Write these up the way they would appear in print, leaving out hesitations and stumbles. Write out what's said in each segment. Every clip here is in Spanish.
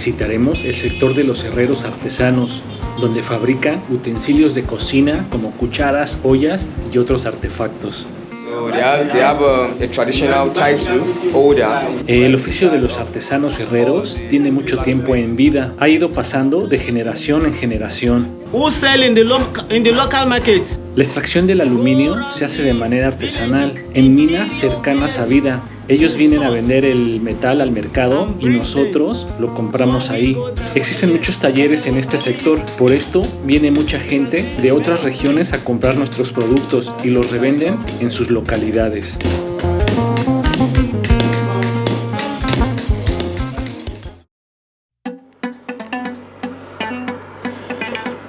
visitaremos el sector de los herreros artesanos, donde fabrican utensilios de cocina como cucharas, ollas y otros artefactos. So they have a traditional title, Oda. El oficio de los artesanos herreros tiene mucho tiempo en vida, ha ido pasando de generación en generación. Who sell in the local markets? La extracción del aluminio se hace de manera artesanal, en minas cercanas a vida. Ellos vienen a vender el metal al mercado y nosotros lo compramos ahí. Existen muchos talleres en este sector, por esto viene mucha gente de otras regiones a comprar nuestros productos y los revenden en sus localidades.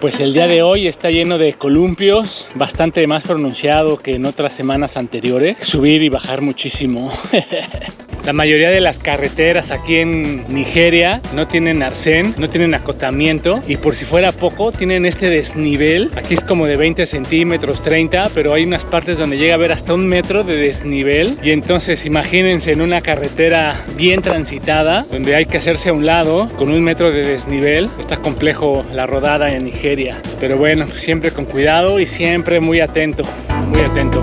Pues el día de hoy está lleno de columpios, bastante más pronunciado que en otras semanas anteriores. Subir y bajar muchísimo. La mayoría de las carreteras aquí en Nigeria no tienen arcén, no tienen acotamiento, y por si fuera poco tienen este desnivel. Aquí es como de 20 centímetros, 30, pero hay unas partes donde llega a haber hasta 1 metro de desnivel. Y entonces imagínense en una carretera bien transitada, donde hay que hacerse a un lado con 1 metro de desnivel. Está complejo la rodada en Nigeria, pero bueno, siempre con cuidado y siempre muy atento, muy atento.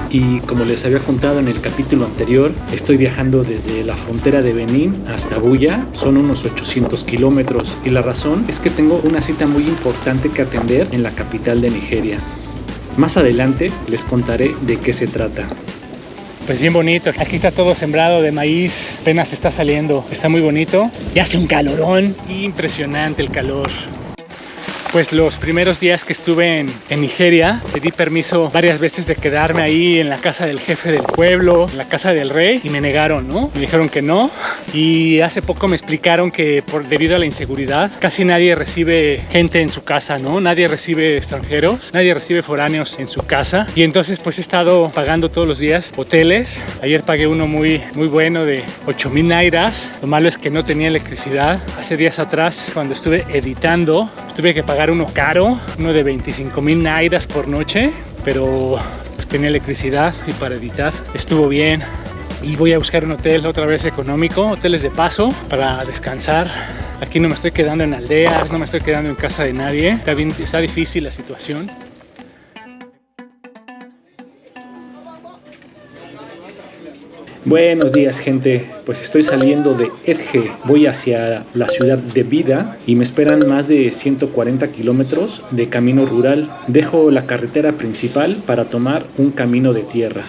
Y como les había contado en el capítulo anterior, estoy viajando desde la frontera de Benín hasta Buya. Son unos 800 kilómetros y la razón es que tengo una cita muy importante que atender en la capital de Nigeria. Más adelante les contaré de qué se trata. Pues bien bonito, aquí está todo sembrado de maíz, apenas está saliendo, está muy bonito y hace un calorón, impresionante el calor. Pues los primeros días que estuve en Nigeria, pedí permiso varias veces de quedarme ahí en la casa del jefe del pueblo, en la casa del rey, y me negaron, ¿no? Me dijeron que no, y hace poco me explicaron que debido a la inseguridad, casi nadie recibe gente en su casa, ¿no? Nadie recibe extranjeros, nadie recibe foráneos en su casa, y entonces pues he estado pagando todos los días hoteles. Ayer pagué uno muy bueno de 8,000 nairas, lo malo es que no tenía electricidad. Hace días atrás, cuando estuve editando, tuve que pagar uno caro, uno de 25,000 nairas por noche, pero pues tenía electricidad y para editar estuvo bien. Y voy a buscar un hotel otra vez económico, hoteles de paso para descansar. Aquí no me estoy quedando en aldeas, no me estoy quedando en casa de nadie. Está difícil la situación. Buenos días, gente. Pues estoy saliendo de Edge, voy hacia la ciudad de Bida y me esperan más de 140 kilómetros de camino rural. Dejo la carretera principal para tomar un camino de tierra.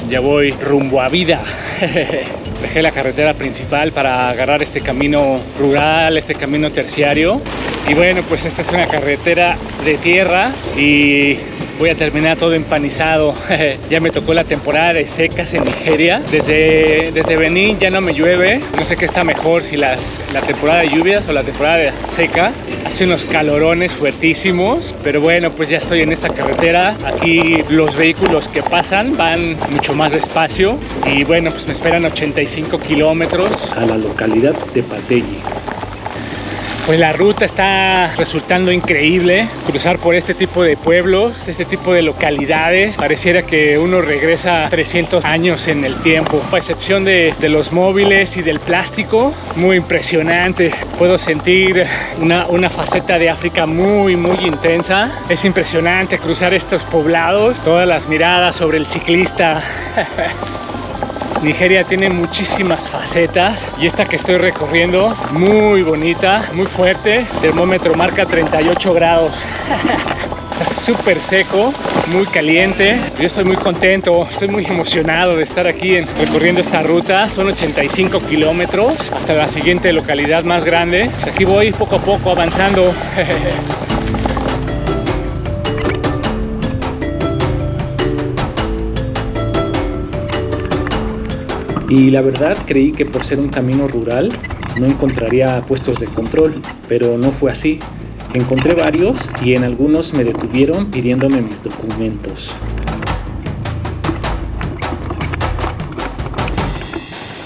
Ya voy rumbo a Bida. Dejé la carretera principal para agarrar este camino rural, este camino terciario. Y bueno, pues esta es una carretera de tierra y voy a terminar todo empanizado. Ya me tocó la temporada de secas en Nigeria. Desde Benín ya no me llueve. No sé qué está mejor, si la temporada de lluvias o la temporada de seca. Hace unos calorones fuertísimos. Pero bueno, pues ya estoy en esta carretera. Aquí los vehículos que pasan van mucho más despacio. Y bueno, pues me esperan 85 kilómetros a la localidad de Pategui. Pues la ruta está resultando increíble. Cruzar por este tipo de pueblos, este tipo de localidades, pareciera que uno regresa 300 años en el tiempo. A excepción de los móviles y del plástico, muy impresionante. Puedo sentir una faceta de África muy intensa. Es impresionante cruzar estos poblados, todas las miradas sobre el ciclista. Nigeria tiene muchísimas facetas y esta que estoy recorriendo, muy bonita, muy fuerte. El termómetro marca 38 grados. Está súper seco, muy caliente. Yo estoy muy contento, estoy muy emocionado de estar aquí recorriendo esta ruta. Son 85 kilómetros hasta la siguiente localidad más grande. Aquí voy poco a poco avanzando. Y la verdad creí que por ser un camino rural no encontraría puestos de control, pero no fue así. Encontré varios y en algunos me detuvieron pidiéndome mis documentos.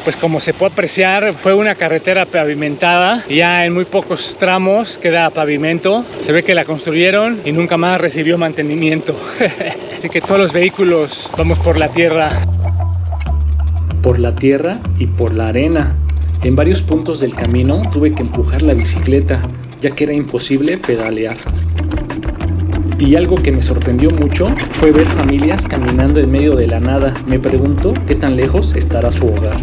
Pues como se puede apreciar, fue una carretera pavimentada y ya en muy pocos tramos queda pavimento. Se ve que la construyeron y nunca más recibió mantenimiento. Así que todos los vehículos vamos por la tierra. Por la tierra y por la arena. En varios puntos del camino tuve que empujar la bicicleta, ya que era imposible pedalear. Y algo que me sorprendió mucho fue ver familias caminando en medio de la nada. Me pregunto qué tan lejos estará su hogar.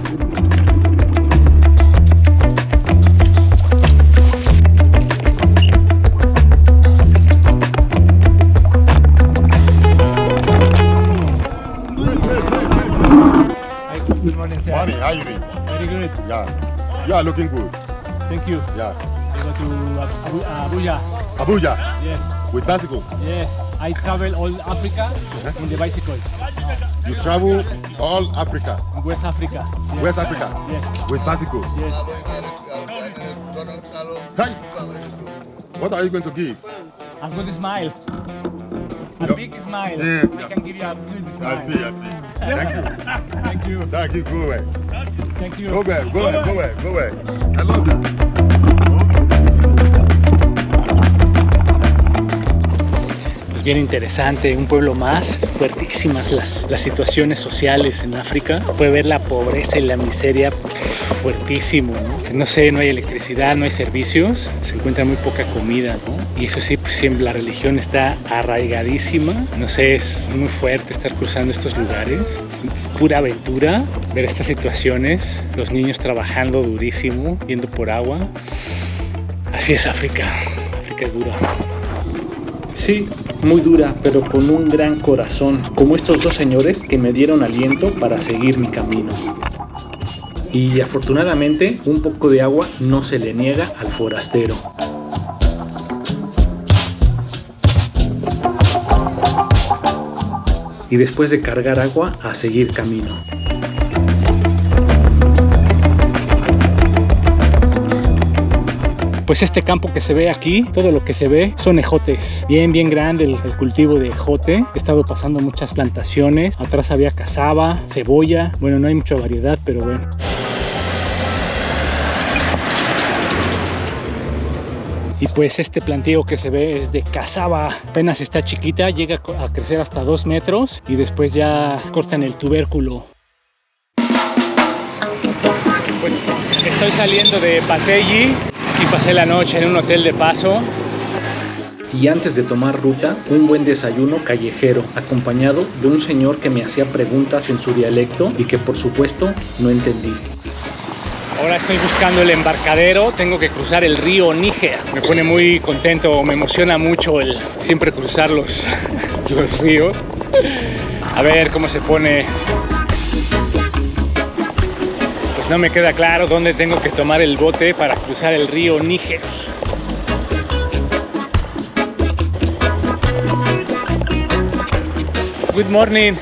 Good morning, sir. Morning, how you doing? Very good. Yeah. You are looking good. Thank you. Yeah. I go to Abuja. Abuja, Yes. with bicycle. Yes. I travel all Africa in the bicycle. You travel all Africa, West Africa. Yes. West Africa, Yes. with bicycle. Yes. Hey, what are you going to give? I'm going to smile. A Yep. big smile. Yeah. I can give you a big smile. I see. Thank you. Thank you. Thank you. Go away. Thank you. Go away. Go away. Go away. Go away. I love that. Es bien interesante, un pueblo más, fuertísimas las situaciones sociales en África. Puede ver la pobreza y la miseria fuertísimo, ¿no? No sé, no hay electricidad, no hay servicios, se encuentra muy poca comida, ¿no? Y eso sí, pues siempre la religión está arraigadísima. No sé, es muy fuerte estar cruzando estos lugares. Es pura aventura ver estas situaciones, los niños trabajando durísimo, yendo por agua. Así es África, África es dura. Sí, muy dura, pero con un gran corazón, como estos dos señores que me dieron aliento para seguir mi camino. Y afortunadamente, un poco de agua no se le niega al forastero. Y después de cargar agua, a seguir camino. Pues este campo que se ve aquí, todo lo que se ve son ejotes. Bien grande el cultivo de ejote. He estado pasando muchas plantaciones. Atrás había cazaba, cebolla. Bueno, no hay mucha variedad, pero bueno. Y pues este plantío que se ve es de cazaba. Apenas está chiquita, llega a crecer hasta 2 metros y después ya cortan el tubérculo. Pues estoy saliendo de Pateggi. Y pasé la noche en un hotel de paso. Y antes de tomar ruta, un buen desayuno callejero, acompañado de un señor que me hacía preguntas en su dialecto y que por supuesto no entendí. Ahora estoy buscando el embarcadero, tengo que cruzar el río Níger. Me pone muy contento, me emociona mucho el siempre cruzar los ríos. A ver cómo se pone. No me queda claro dónde tengo que tomar el bote para cruzar el río Níger. Good morning.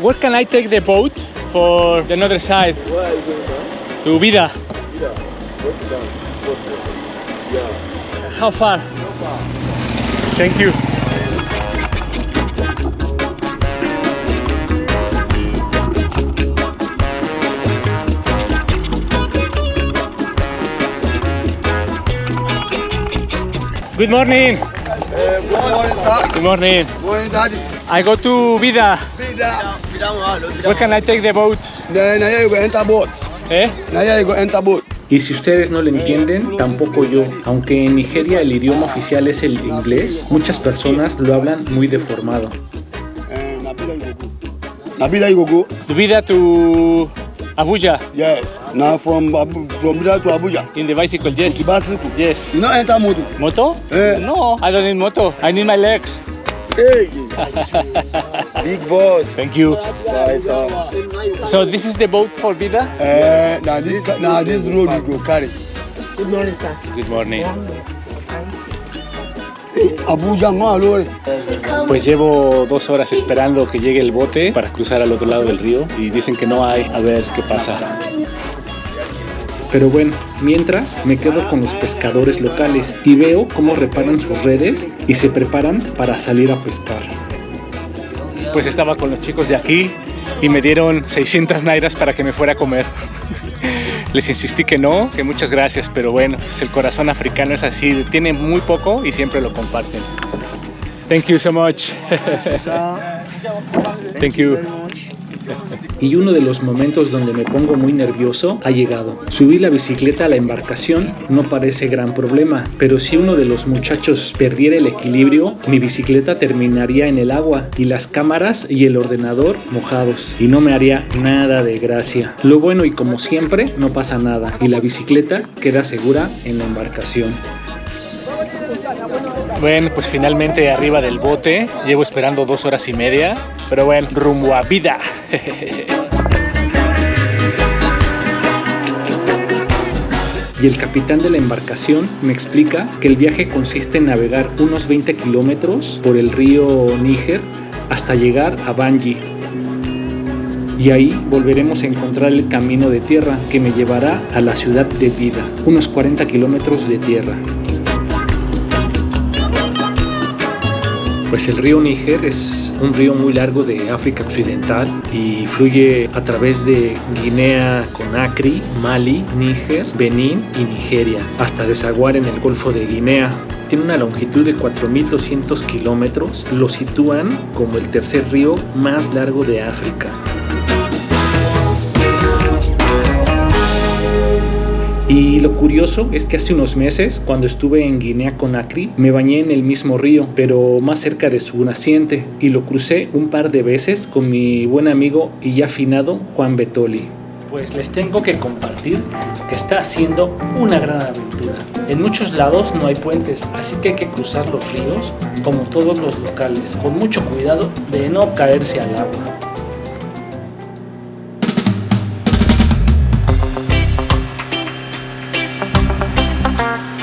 Where can I take the boat for the other side? Where are you going, sir? To Vida. Yeah. Go down. Go there. Yeah. How far? Thank you. Good morning. Good morning, sir. Good morning. Good morning, daddy. I go to Vida. Where can I take the boat? Then here you go enter boat. Now here you go enter boat. Y si ustedes no lo entienden, tampoco yo. Aunque en Nigeria el idioma oficial es el inglés, muchas personas lo hablan muy deformado. Nabila you go. To Vida to Abuja. Yes. Now from Vida to Abuja. In the bicycle, yes. The bicycle. Yes. You not enter motor. Moto? No, I don't need moto. I need my legs. Hey. Big boss. Thank you. Right, sir. So this is the boat for Vida? Now this road you go carry. Good morning, sir. Good morning. Abuja no alore. Pues llevo 2 horas esperando que llegue el bote para cruzar al otro lado del río y dicen que no hay. A ver qué pasa. Pero bueno, mientras me quedo con los pescadores locales y veo cómo reparan sus redes y se preparan para salir a pescar. Pues estaba con los chicos de aquí y me dieron 600 nairas para que me fuera a comer. Les insistí que no, que muchas gracias, pero bueno, pues el corazón africano es así, tiene muy poco y siempre lo comparten. Thank you so much. Thank you. Y uno de los momentos donde me pongo muy nervioso ha llegado. Subir la bicicleta a la embarcación no parece gran problema, pero si uno de los muchachos perdiera el equilibrio, mi bicicleta terminaría en el agua y las cámaras y el ordenador mojados, y no me haría nada de gracia. Lo bueno, y como siempre, no pasa nada y la bicicleta queda segura en la embarcación. Bueno, pues finalmente arriba del bote, llevo esperando 2 horas y media, pero bueno, rumbo a vida. Y el capitán de la embarcación me explica que el viaje consiste en navegar unos 20 kilómetros por el río Níger hasta llegar a Bangui. Y ahí volveremos a encontrar el camino de tierra que me llevará a la ciudad de Vida, unos 40 kilómetros de tierra. Pues el río Níger es un río muy largo de África Occidental y fluye a través de Guinea Conakry, Mali, Níger, Benín y Nigeria, hasta desaguar en el Golfo de Guinea. Tiene una longitud de 4.200 kilómetros, lo sitúan como el tercer río más largo de África. Y lo curioso es que hace unos meses, cuando estuve en Guinea Conakry, me bañé en el mismo río, pero más cerca de su naciente, y lo crucé un par de veces con mi buen amigo y ya afinado Juan Betoli. Pues les tengo que compartir que está siendo una gran aventura. En muchos lados no hay puentes, así que hay que cruzar los ríos como todos los locales, con mucho cuidado de no caerse al agua.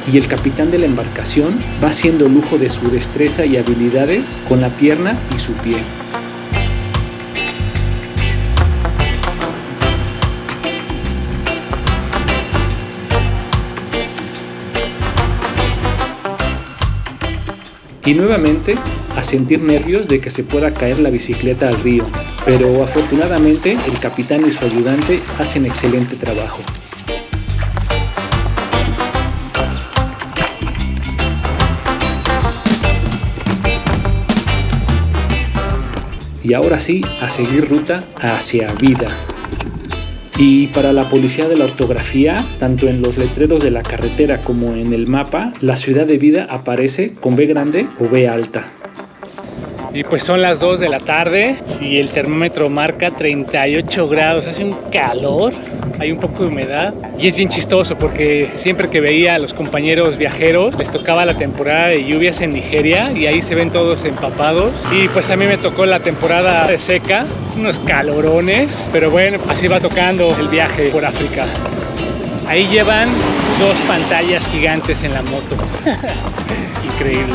Y el capitán de la embarcación va haciendo lujo de su destreza y habilidades con la pierna y su pie. Y nuevamente a sentir nervios de que se pueda caer la bicicleta al río, pero afortunadamente el capitán y su ayudante hacen excelente trabajo. Y ahora sí, a seguir ruta hacia Vida. Y para la policía de la ortografía, tanto en los letreros de la carretera como en el mapa, la ciudad de Vida aparece con B grande o B alta. Y pues son las 2 de la tarde y el termómetro marca 38 grados, hace un calor, hay un poco de humedad y es bien chistoso porque siempre que veía a los compañeros viajeros les tocaba la temporada de lluvias en Nigeria y ahí se ven todos empapados, y pues a mí me tocó la temporada de seca, unos calorones, pero bueno, así va tocando el viaje por África. Ahí llevan 2 pantallas gigantes en la moto. Increíble.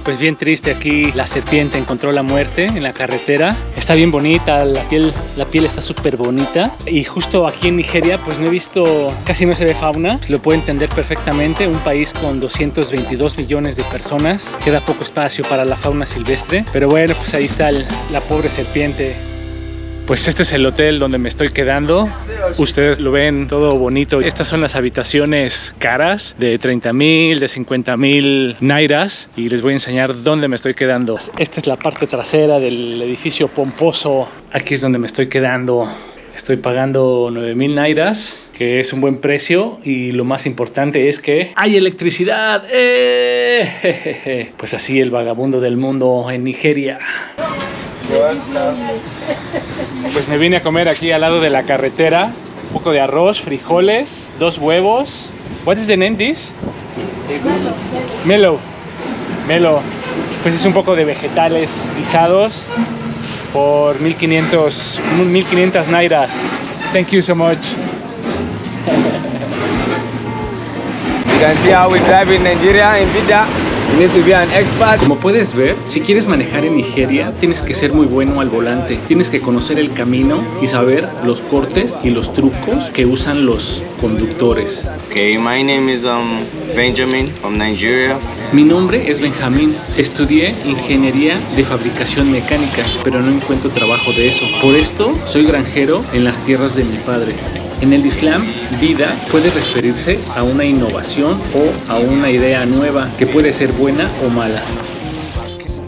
Pues bien triste, aquí la serpiente encontró la muerte en la carretera. Está bien bonita, la piel está súper bonita. Y justo aquí en Nigeria pues no he visto, casi no se ve fauna. Se lo puedo entender perfectamente, un país con 222 millones de personas. Queda poco espacio para la fauna silvestre. Pero bueno, pues ahí está la pobre serpiente. Pues este es el hotel donde me estoy quedando. Ustedes lo ven todo bonito. Estas son las habitaciones caras de 30,000, de 50,000 nairas. Y les voy a enseñar dónde me estoy quedando. Esta es la parte trasera del edificio pomposo. Aquí es donde me estoy quedando. Estoy pagando 9,000 nairas, que es un buen precio. Y lo más importante es que hay electricidad. Pues así el vagabundo del mundo en Nigeria. Pues me vine a comer aquí al lado de la carretera un poco de arroz, frijoles, 2 huevos. What is the name this? Melo. Pues es un poco de vegetales guisados por 1,500 nairas. Thank you so much. You can see how we drive in Nigeria, in Vida. You need to be an expert. Como puedes ver, si quieres manejar en Nigeria, tienes que ser muy bueno al volante. Tienes que conocer el camino y saber los cortes y los trucos que usan los conductores. Okay, my name is Benjamin from Nigeria. Mi nombre es Benjamín. Estudié ingeniería de fabricación mecánica, pero no encuentro trabajo de eso. Por esto, soy granjero en las tierras de mi padre. En el Islam, vida puede referirse a una innovación o a una idea nueva que puede ser buena o mala.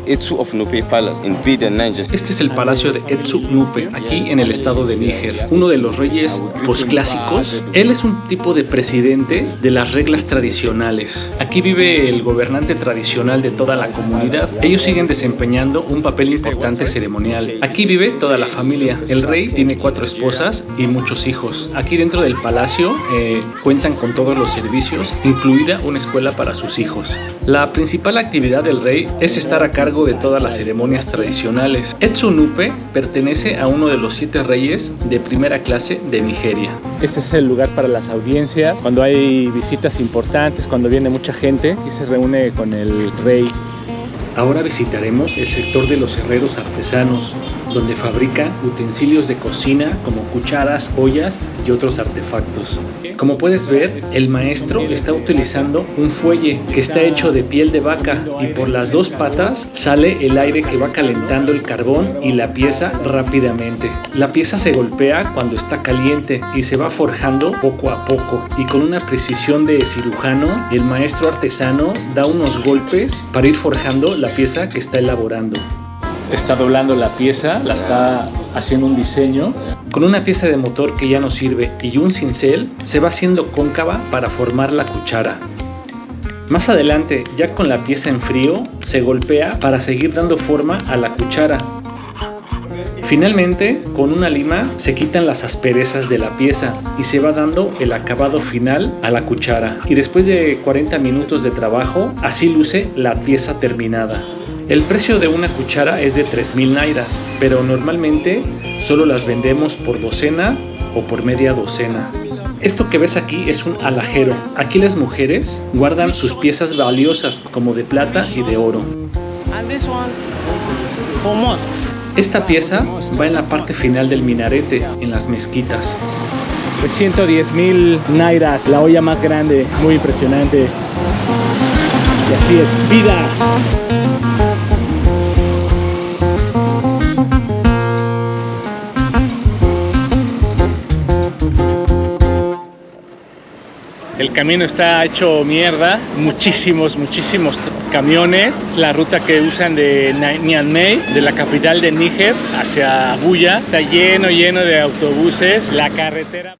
Etsu of Nupe Palace in Bida, Nigeria. Este es el palacio de Etsu Nupe, aquí en el estado de Níger, uno de los reyes posclásicos. Él es un tipo de presidente de las reglas tradicionales. Aquí vive el gobernante tradicional de toda la comunidad. Ellos siguen desempeñando un papel importante ceremonial. Aquí vive toda la familia. El rey tiene 4 esposas y muchos hijos. Aquí dentro del palacio cuentan con todos los servicios, incluida una escuela para sus hijos. La principal actividad del rey es estar a cargo de todas las ceremonias tradicionales. Etsu Nupe pertenece a uno de los 7 reyes de primera clase de Nigeria. Este es el lugar para las audiencias, cuando hay visitas importantes, cuando viene mucha gente, aquí se reúne con el rey. Ahora visitaremos el sector de los herreros artesanos, donde fabrican utensilios de cocina como cucharas, ollas y otros artefactos. Como puedes ver, el maestro está utilizando un fuelle que está hecho de piel de vaca y por las 2 patas sale el aire que va calentando el carbón y la pieza rápidamente. La pieza se golpea cuando está caliente y se va forjando poco a poco, y con una precisión de cirujano, el maestro artesano da unos golpes para ir forjando la pieza que está elaborando. Está doblando la pieza, la está haciendo un diseño. Con una pieza de motor que ya no sirve y un cincel, se va haciendo cóncava para formar la cuchara. Más adelante, ya con la pieza en frío, se golpea para seguir dando forma a la cuchara. Finalmente, con una lima se quitan las asperezas de la pieza y se va dando el acabado final a la cuchara. Y después de 40 minutos de trabajo, así luce la pieza terminada. El precio de una cuchara es de 3,000 nairas, pero normalmente solo las vendemos por docena o por media docena. Esto que ves aquí es un alajero. Aquí las mujeres guardan sus piezas valiosas como de plata y de oro. And this one for mosques. Esta pieza va en la parte final del minarete, en las mezquitas. De 110,000 nairas, la olla más grande, muy impresionante. Y así es, vida. El camino está hecho mierda, muchísimos camiones. Es la ruta que usan de Niamey, de la capital de Níger, hacia Abuya. Está lleno de autobuses. La carretera...